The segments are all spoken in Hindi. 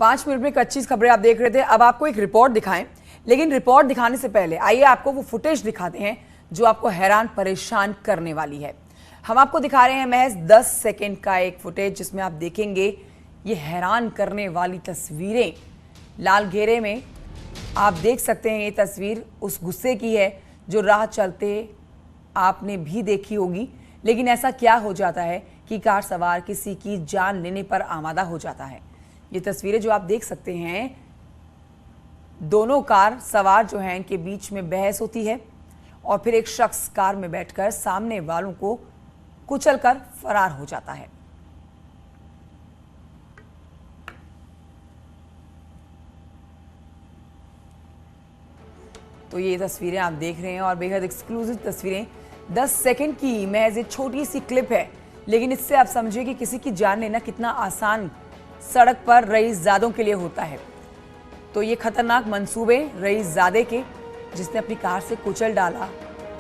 5 मिनट में कच्ची खबरें आप देख रहे थे। अब आपको एक रिपोर्ट दिखाएं, लेकिन रिपोर्ट दिखाने से पहले आइए आपको वो फुटेज दिखाते हैं जो आपको हैरान परेशान करने वाली है। हम आपको दिखा रहे हैं महज 10 सेकंड का एक फुटेज जिसमें आप देखेंगे ये हैरान करने वाली तस्वीरें। लाल घेरे में आप देख सकते हैं, ये तस्वीर उस गुस्से की है जो राह चलते आपने भी देखी होगी। लेकिन ऐसा क्या हो जाता है कि कार सवार किसी की जान लेने पर आमादा हो जाता है। ये तस्वीरें जो आप देख सकते हैं, दोनों कार सवार जो हैं इनके बीच में बहस होती है और फिर एक शख्स कार में बैठकर सामने वालों को कुचलकर फरार हो जाता है। तो ये तस्वीरें आप देख रहे हैं और बेहद एक्सक्लूसिव तस्वीरें। 10 सेकंड की महज एक छोटी सी क्लिप है, लेकिन इससे आप समझिए कि किसी की जान लेना कितना आसान सड़क पर रईसजादों के लिए होता है। तो ये खतरनाक मंसूबे रईसजादे के, जिसने अपनी कार से कुचल डाला,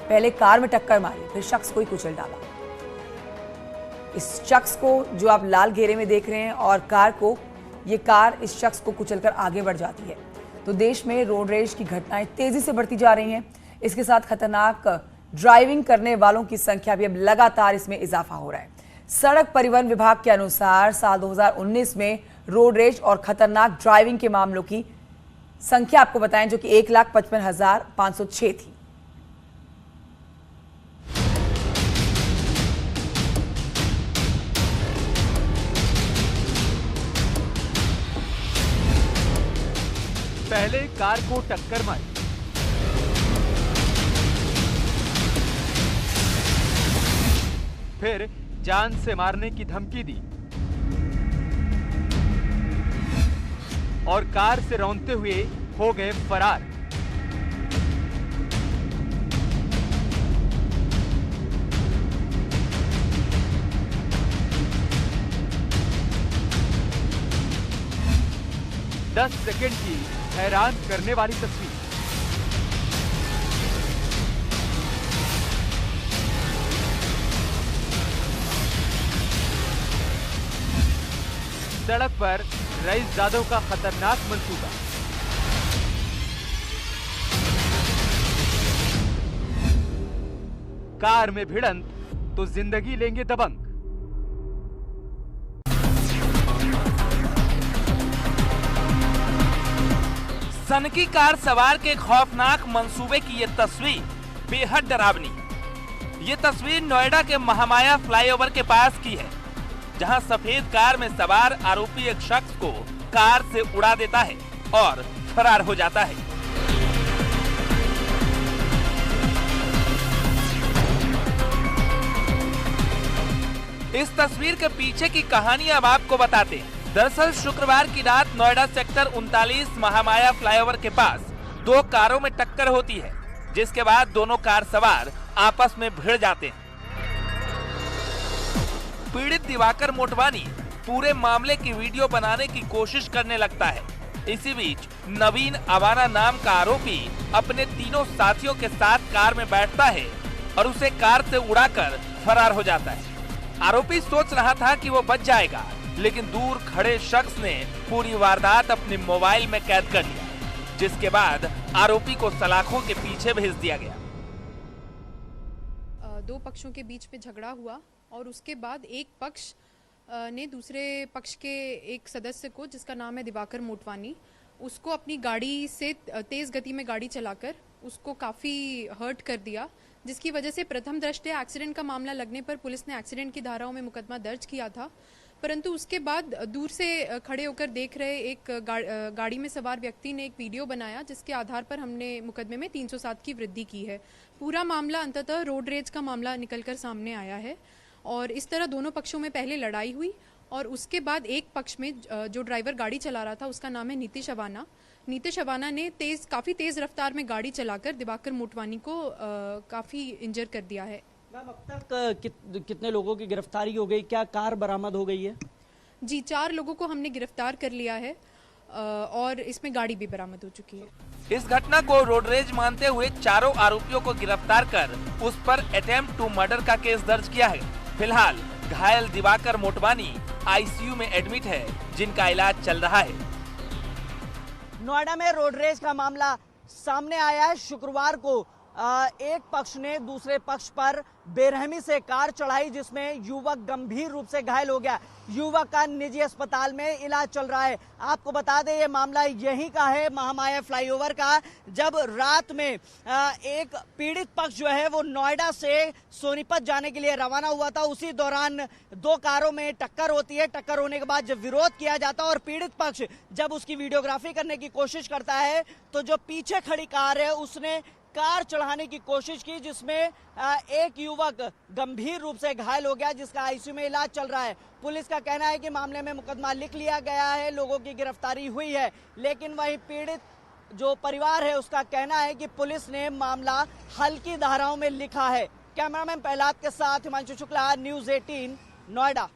पहले कार में टक्कर मारी फिर शख्स को ही कुचल डाला। इस शख्स को जो आप लाल घेरे में देख रहे हैं और कार को, ये कार इस शख्स को कुचलकर आगे बढ़ जाती है। तो देश में रोड रेज की घटनाएं तेजी से बढ़ती जा रही हैं। इसके साथ खतरनाक ड्राइविंग करने वालों की संख्या भी अब लगातार इसमें इजाफा हो रहा है। सड़क परिवहन विभाग के अनुसार साल 2019 में रोड रेज और खतरनाक ड्राइविंग के मामलों की संख्या आपको बताएं, जो कि 1,55,506 थी। पहले कार को टक्कर मारी, फिर जान से मारने की धमकी दी और कार से रौंदते हुए हो गए फरार। दस सेकंड की हैरान करने वाली तस्वीर। सड़क पर रईसजादों का खतरनाक मंसूबा। कार में भिड़ंत तो जिंदगी लेंगे दबंग। सनकी कार सवार के खौफनाक मंसूबे की ये तस्वीर बेहद डरावनी है। ये तस्वीर नोएडा के महामाया फ्लाईओवर के पास की है, जहां सफेद कार में सवार आरोपी एक शख्स को कार से उड़ा देता है और फरार हो जाता है। इस तस्वीर के पीछे की कहानी अब आपको बताते हैं। दरअसल शुक्रवार की रात नोएडा सेक्टर 39 महामाया फ्लाईओवर के पास दो कारों में टक्कर होती है, जिसके बाद दोनों कार सवार आपस में भिड़ जाते हैं। पीड़ित दिवाकर मोटवानी पूरे मामले की वीडियो बनाने की कोशिश करने लगता है। इसी बीच नवीन अवाना नाम का आरोपी अपने तीनों साथियों के साथ कार में बैठता है और उसे कार से उड़ाकर फरार हो जाता है। आरोपी सोच रहा था कि वो बच जाएगा, लेकिन दूर खड़े शख्स ने पूरी वारदात अपने मोबाइल में कैद कर लिया, जिसके बाद आरोपी को सलाखों के पीछे भेज दिया गया। दो पक्षों के बीच में झगड़ा हुआ और उसके बाद एक पक्ष ने दूसरे पक्ष के एक सदस्य को, जिसका नाम है दिवाकर मोटवानी, उसको अपनी गाड़ी से तेज गति में गाड़ी चलाकर उसको काफ़ी हर्ट कर दिया, जिसकी वजह से प्रथम दृष्टया एक्सीडेंट का मामला लगने पर पुलिस ने एक्सीडेंट की धाराओं में मुकदमा दर्ज किया था। परंतु उसके बाद दूर से खड़े होकर देख रहे एक गाड़ी में सवार व्यक्ति ने एक वीडियो बनाया, जिसके आधार पर हमने मुकदमे में 307 की वृद्धि की है। पूरा मामला अंततः रोड रेज का मामला निकलकर सामने आया है और इस तरह दोनों पक्षों में पहले लड़ाई हुई और उसके बाद एक पक्ष में जो ड्राइवर गाड़ी चला रहा था, उसका नाम है नीतीश अवाना ने काफ़ी तेज़ रफ्तार में गाड़ी चलाकर दिवाकर मोटवानी को काफ़ी इंजर कर दिया है। मैम, अब तक कितने लोगों की गिरफ्तारी हो गई? क्या कार बरामद हो गई है? जी, 4 लोगों को हमने गिरफ्तार कर लिया है और इसमें गाड़ी भी बरामद हो चुकी है। इस घटना को रोड रेज मानते हुए चारों आरोपियों को गिरफ्तार कर उस पर अटेम्प्ट टू मर्डर का केस दर्ज किया है। फिलहाल घायल दिवाकर मोटवानी आईसीयू में एडमिट है, जिनका इलाज चल रहा है। नोएडा में रोड रेज का मामला सामने आया है। शुक्रवार को एक पक्ष ने दूसरे पक्ष पर बेरहमी से कार चढ़ाई, जिसमें युवक गंभीर रूप से घायल हो गया। युवक का निजी अस्पताल में इलाज चल रहा है। आपको बता दें, ये मामला यहीं का है, महामाया फ्लाईओवर का, जब रात में एक पीड़ित पक्ष जो है वो नोएडा से सोनीपत जाने के लिए रवाना हुआ था। उसी दौरान दो कारों में टक्कर होती है। टक्कर होने के बाद जब विरोध किया जाता है और पीड़ित पक्ष जब उसकी वीडियोग्राफी करने की कोशिश करता है, तो जो पीछे खड़ी कार है उसने कार चढ़ाने की कोशिश की, जिसमें एक युवक गंभीर रूप से घायल हो गया, जिसका आईसीयू में इलाज चल रहा है। पुलिस का कहना है कि मामले में मुकदमा लिख लिया गया है, लोगों की गिरफ्तारी हुई है, लेकिन वहीं पीड़ित जो परिवार है उसका कहना है कि पुलिस ने मामला हल्की धाराओं में लिखा है। कैमरामैन पहलाद के साथ हिमांशु शुक्ला, न्यूज़ 18 नोएडा।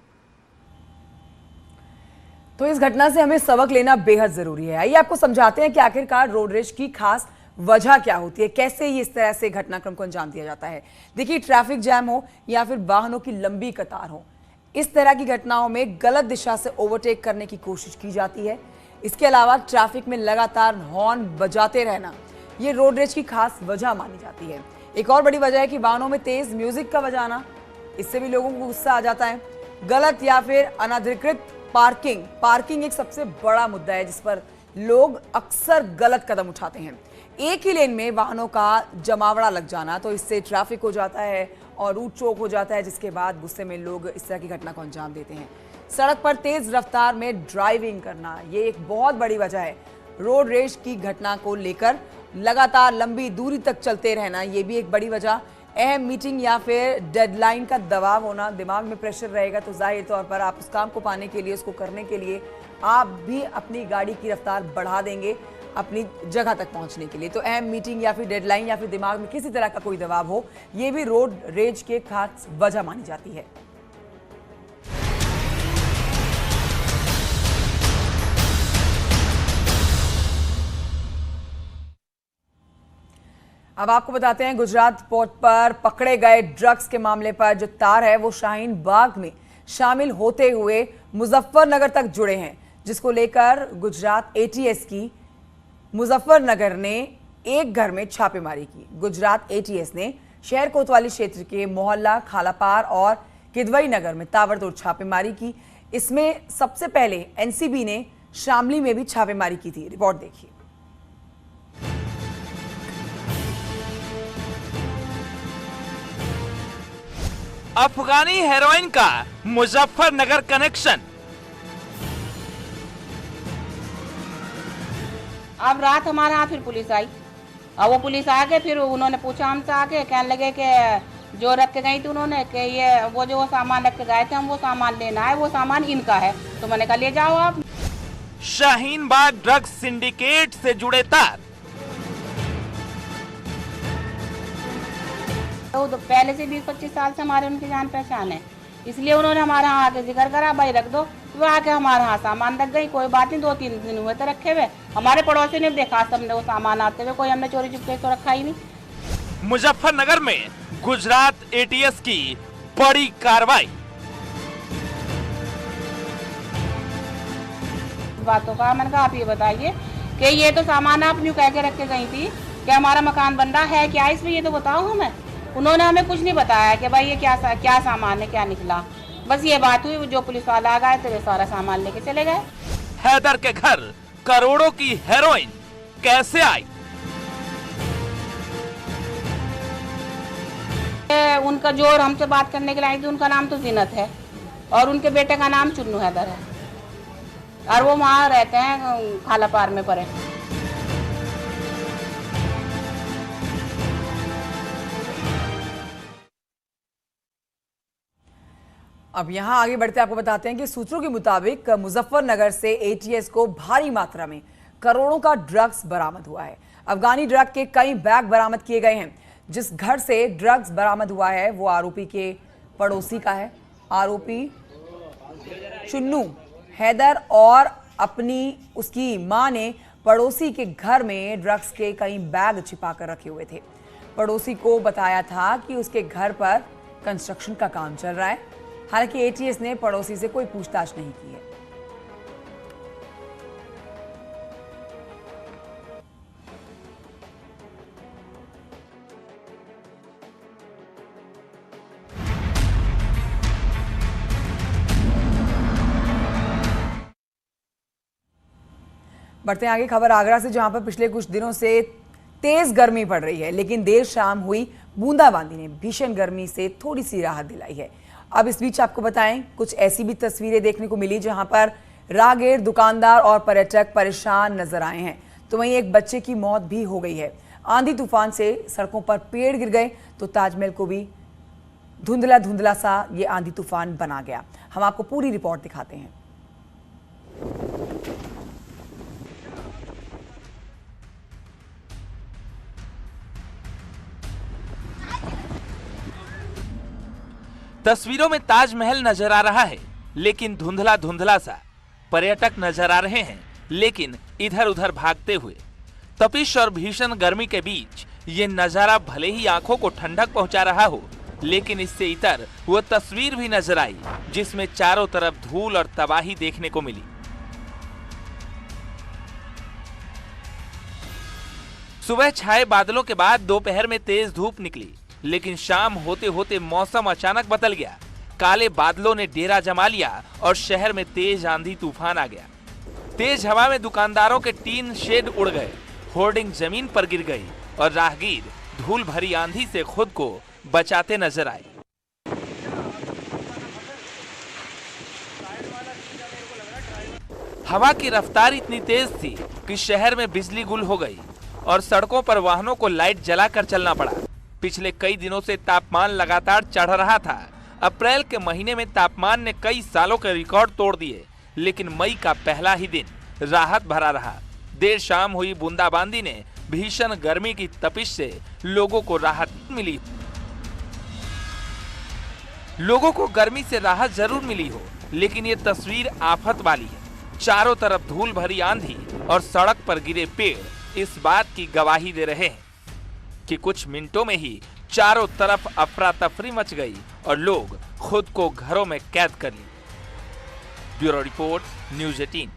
तो इस घटना से हमें सबक लेना बेहद जरूरी है। आइए आपको समझाते हैं कि आखिरकार रोड रेज की खास वजह क्या होती है, कैसे ये इस तरह से घटनाक्रम को अंजाम दिया जाता है। देखिए, ट्रैफिक जैम हो या फिर वाहनों की लंबी कतार हो, इस तरह की घटनाओं में गलत दिशा से ओवरटेक करने की कोशिश की जाती है। इसके अलावा ट्रैफिक में लगातार हॉर्न बजाते रहना, ये रोड रेज की खास वजह मानी जाती है। एक और बड़ी वजह है कि वाहनों में तेज म्यूजिक का बजाना, इससे भी लोगों को गुस्सा आ जाता है। गलत या फिर अनधिकृत पार्किंग एक सबसे बड़ा मुद्दा है, जिस पर लोग अक्सर गलत कदम उठाते हैं। एक ही लेन में वाहनों का जमावड़ा लग जाना, तो इससे ट्रैफिक हो जाता है और रूट चौक हो जाता है, जिसके बाद गुस्से में लोग इस तरह की घटना को अंजाम देते हैं। सड़क पर तेज रफ्तार में ड्राइविंग करना, ये एक बहुत बड़ी वजह है। रोड रेज की घटना को लेकर लगातार लंबी दूरी तक चलते रहना, ये भी एक बड़ी वजह। अहम मीटिंग या फिर डेडलाइन का दबाव होना, दिमाग में प्रेशर रहेगा तो जाहिर तौर पर आप उस काम को पाने के लिए, उसको करने के लिए आप भी अपनी गाड़ी की रफ्तार बढ़ा देंगे अपनी जगह तक पहुंचने के लिए। तो अहम मीटिंग या फिर डेडलाइन या फिर दिमाग में किसी तरह का कोई दबाव हो, ये भी रोड रेज के खास वजह मानी जाती है। अब आपको बताते हैं, गुजरात पोर्ट पर पकड़े गए ड्रग्स के मामले पर जो तार है वो शाहीन बाग में शामिल होते हुए मुजफ्फरनगर तक जुड़े हैं, जिसको लेकर गुजरात एटीएस की मुजफ्फरनगर ने एक घर में छापेमारी की। गुजरात एटीएस ने शहर कोतवाली क्षेत्र के मोहल्ला खालापार और किदवई नगर में ताबड़तोड़ छापेमारी की। इसमें सबसे पहले एनसीबी ने शामली में भी छापेमारी की थी। रिपोर्ट देखिए। अफगानी हेरोइन का मुजफ्फरनगर कनेक्शन। अब रात हमारे यहाँ फिर पुलिस आई और वो पुलिस आ गए, फिर उन्होंने पूछा हमसे आके, कहने लगे कि जो रख के गई थी उन्होंने कि ये वो जो सामान रख के गए थे हम वो सामान लेना है, वो सामान इनका है। तो मैंने कहा ले जाओ आप। शाहीन बाग ड्रग्स सिंडिकेट से जुड़े तार। तो पहले से 20-25 साल से हमारे उनकी जान पहचान है, इसलिए उन्होंने हमारे यहाँ आके जिक्र करा, भाई रख दो। वो आके हमारे यहाँ सामान रख गई। कोई बात नहीं, 2-3 दिन हुए थे रखे हुए। हमारे पड़ोसी ने देखा सबने वो सामान आते हुए, कोई हमने चोरी चुपके तो रखा ही नहीं। मुजफ्फरनगर में गुजरात एटीएस की बड़ी कार्रवाई। बातों का मैंने कहा आप ये बताइए कि ये तो सामान आप न्यू कह के रख के गई थी कि हमारा मकान बन रहा है क्या इसमें, ये तो बताओ हमें। उन्होंने हमें कुछ नहीं बताया कि भाई ये क्या सामान है, क्या निकला। बस ये बात हुई, जो पुलिस वाला आ गए तो ये सारा सामान लेके चले गए। हैदर के घर करोड़ों की हेरोइन कैसे आई? उनका जो हमसे बात करने के लिए आई थी, उनका नाम तो जीनत है और उनके बेटे का नाम चुन्नू हैदर है और वो वहाँ रहते हैं खालापार में परे। अब यहां आगे बढ़ते आपको बताते हैं कि सूत्रों के मुताबिक मुजफ्फरनगर से एटीएस को भारी मात्रा में करोड़ों का ड्रग्स बरामद हुआ है। अफगानी ड्रग के कई बैग बरामद किए गए हैं। जिस घर से ड्रग्स बरामद हुआ है वो आरोपी के पड़ोसी का है। आरोपी चुन्नू हैदर और उसकी मां ने पड़ोसी के घर में ड्रग्स के कई बैग छिपा कर रखे हुए थे। पड़ोसी को बताया था कि उसके घर पर कंस्ट्रक्शन का काम चल रहा है। हालांकि एटीएस ने पड़ोसी से कोई पूछताछ नहीं की है। बढ़ते हैं आगे, खबर आगरा से, जहां पर पिछले कुछ दिनों से तेज गर्मी पड़ रही है, लेकिन देर शाम हुई बूंदाबांदी ने भीषण गर्मी से थोड़ी सी राहत दिलाई है। अब इस बीच आपको बताएं, कुछ ऐसी भी तस्वीरें देखने को मिली जहां पर राहगीर, दुकानदार और पर्यटक परेशान नजर आए हैं। तो वहीं एक बच्चे की मौत भी हो गई है। आंधी तूफान से सड़कों पर पेड़ गिर गए तो ताजमहल को भी धुंधला धुंधला सा ये आंधी तूफान बना गया। हम आपको पूरी रिपोर्ट दिखाते हैं। तस्वीरों में ताजमहल नजर आ रहा है, लेकिन धुंधला धुंधला सा। पर्यटक नजर आ रहे हैं, लेकिन इधर उधर भागते हुए। तपिश और भीषण गर्मी के बीच ये नजारा भले ही आंखों को ठंडक पहुंचा रहा हो, लेकिन इससे इतर वो तस्वीर भी नजर आई जिसमें चारों तरफ धूल और तबाही देखने को मिली। सुबह छाए बादलों के बाद दोपहर में तेज धूप निकली, लेकिन शाम होते होते मौसम अचानक बदल गया। काले बादलों ने डेरा जमा लिया और शहर में तेज आंधी तूफान आ गया। तेज हवा में दुकानदारों के टीन शेड उड़ गए, होर्डिंग जमीन पर गिर गई और राहगीर धूल भरी आंधी से खुद को बचाते नजर आए। हवा की रफ्तार इतनी तेज थी कि शहर में बिजली गुल हो गई और सड़कों पर वाहनों को लाइट जलाकर चलना पड़ा। पिछले कई दिनों से तापमान लगातार चढ़ रहा था। अप्रैल के महीने में तापमान ने कई सालों के रिकॉर्ड तोड़ दिए, लेकिन मई का पहला ही दिन राहत भरा रहा। देर शाम हुई बूंदाबांदी ने भीषण गर्मी की तपिश से लोगों को राहत मिली। लोगों को गर्मी से राहत जरूर मिली हो, लेकिन ये तस्वीर आफत वाली है। चारों तरफ धूल भरी आंधी और सड़क पर गिरे पेड़ इस बात की गवाही दे रहे हैं कि कुछ मिनटों में ही चारों तरफ अफरा तफरी मच गई और लोग खुद को घरों में कैद कर लिए। Bureau report, news 18।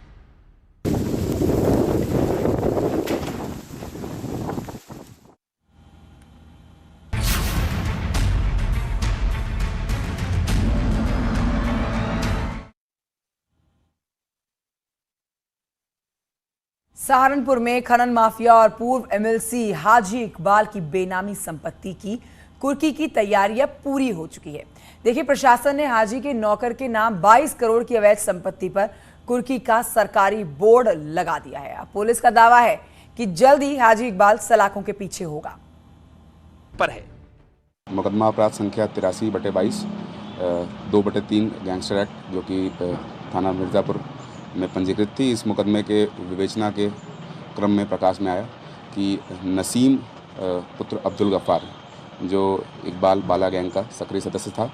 सहारनपुर में खनन माफिया और पूर्व एमएलसी हाजी इकबाल की बेनामी संपत्ति की कुर्की की तैयारियां पूरी हो चुकी है। देखिए, प्रशासन ने हाजी के नौकर के नाम 22 करोड़ की अवैध संपत्ति पर कुर्की का सरकारी बोर्ड लगा दिया है। अब पुलिस का दावा है कि जल्द ही हाजी इकबाल सलाखों के पीछे होगा। पर है मुकदमा अपराध संख्या 83/22 2/3 गैंगस्टर एक्ट, जो कि थाना मिर्ज़ापुर में पंजीकृत थी। इस मुकदमे के विवेचना के क्रम में प्रकाश में आया कि नसीम पुत्र अब्दुल गफ्फार, जो इकबाल बाला गैंग का सक्रिय सदस्य था,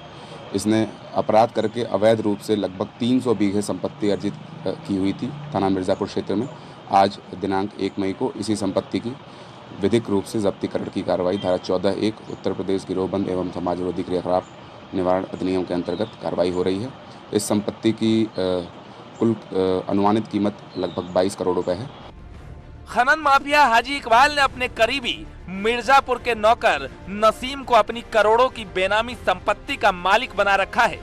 इसने अपराध करके अवैध रूप से लगभग 300 बीघे संपत्ति अर्जित की हुई थी थाना मिर्ज़ापुर क्षेत्र में। आज दिनांक 1 मई को इसी संपत्ति की विधिक रूप से जब्तीकरण की कार्रवाई धारा 14(1) उत्तर प्रदेश गिरोहबंद एवं समाज विरोधी क्रियाकलाप निवारण अधिनियम के अंतर्गत कार्रवाई हो रही है। इस संपत्ति की कुल अनुमानित कीमत लगभग 22 करोड़ रुपए है। खनन माफिया हाजी इकबाल ने अपने करीबी मिर्जापुर के नौकर नसीम को अपनी करोड़ों की बेनामी संपत्ति का मालिक बना रखा है।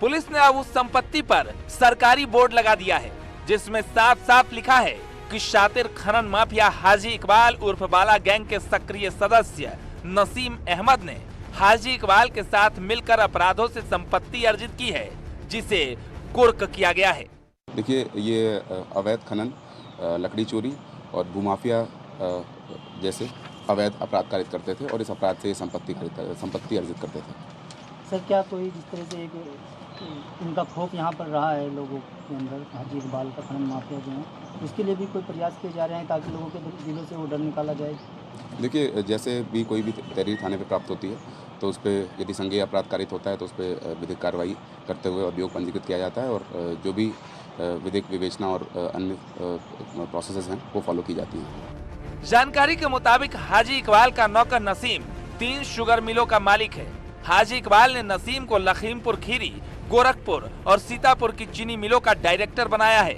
पुलिस ने अब उस संपत्ति पर सरकारी बोर्ड लगा दिया है, जिसमें साफ साफ लिखा है कि शातिर खनन माफिया हाजी इकबाल उर्फ बाला गैंग के सक्रिय सदस्य नसीम अहमद ने हाजी इकबाल के साथ मिलकर अपराधों से संपत्ति अर्जित की है, जिसे कुर्क किया गया है। देखिए, ये अवैध खनन, लकड़ी चोरी और भूमाफिया जैसे अवैध अपराध कारित करते थे और इस अपराध से संपत्ति अर्जित करते थे। सर, क्या कोई जिस तरह से एक उनका खौफ यहाँ पर रहा है लोगों के अंदर, हाजी इकबाल का खनन माफिया जो है, उसके लिए भी कोई प्रयास किए जा रहे हैं ताकि लोगों के दिलों से वो डर निकाला जाए? देखिए, जैसे भी कोई भी तहरीर थाने पे प्राप्त होती है तो उस पर यदि संज्ञेय अपराध कारित होता है तो उस पर विधिक कार्रवाई करते हुए अभियोग पंजीकृत किया जाता है और जो भी विधिक विवेचना और अन्य प्रोसेसेस हैं वो फॉलो की जाती हैं। जानकारी के मुताबिक हाजी इकबाल का नौकर नसीम 3 शुगर मिलों का मालिक है। हाजी इकबाल ने नसीम को लखीमपुर खीरी, गोरखपुर और सीतापुर की चीनी मिलों का डायरेक्टर बनाया है।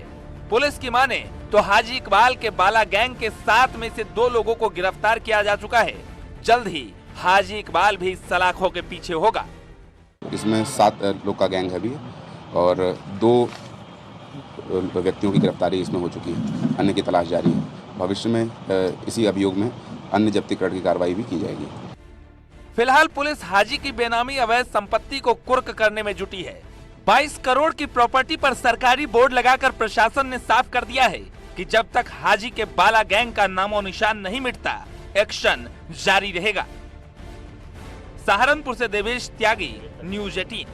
पुलिस की माने तो हाजी इकबाल के बाला गैंग के 7 में से 2 लोगों को गिरफ्तार किया जा चुका है। जल्द ही हाजी इकबाल भी सलाखों के पीछे होगा। इसमें 7 लोग का गैंग है भी और 2 व्यक्तियों की गिरफ्तारी इसमें हो चुकी है, अन्य की तलाश जारी है। भविष्य में इसी अभियोग में अन्य जब्तीकरण की कार्रवाई भी की जाएगी। फिलहाल पुलिस हाजी की बेनामी अवैध संपत्ति को कुर्क करने में जुटी है। 22 करोड़ की प्रॉपर्टी पर सरकारी बोर्ड लगाकर प्रशासन ने साफ कर दिया है कि जब तक हाजी के बाला गैंग का नामो निशान नहीं मिटता, एक्शन जारी रहेगा। सहारनपुर से देवेश त्यागी, न्यूज़ 18।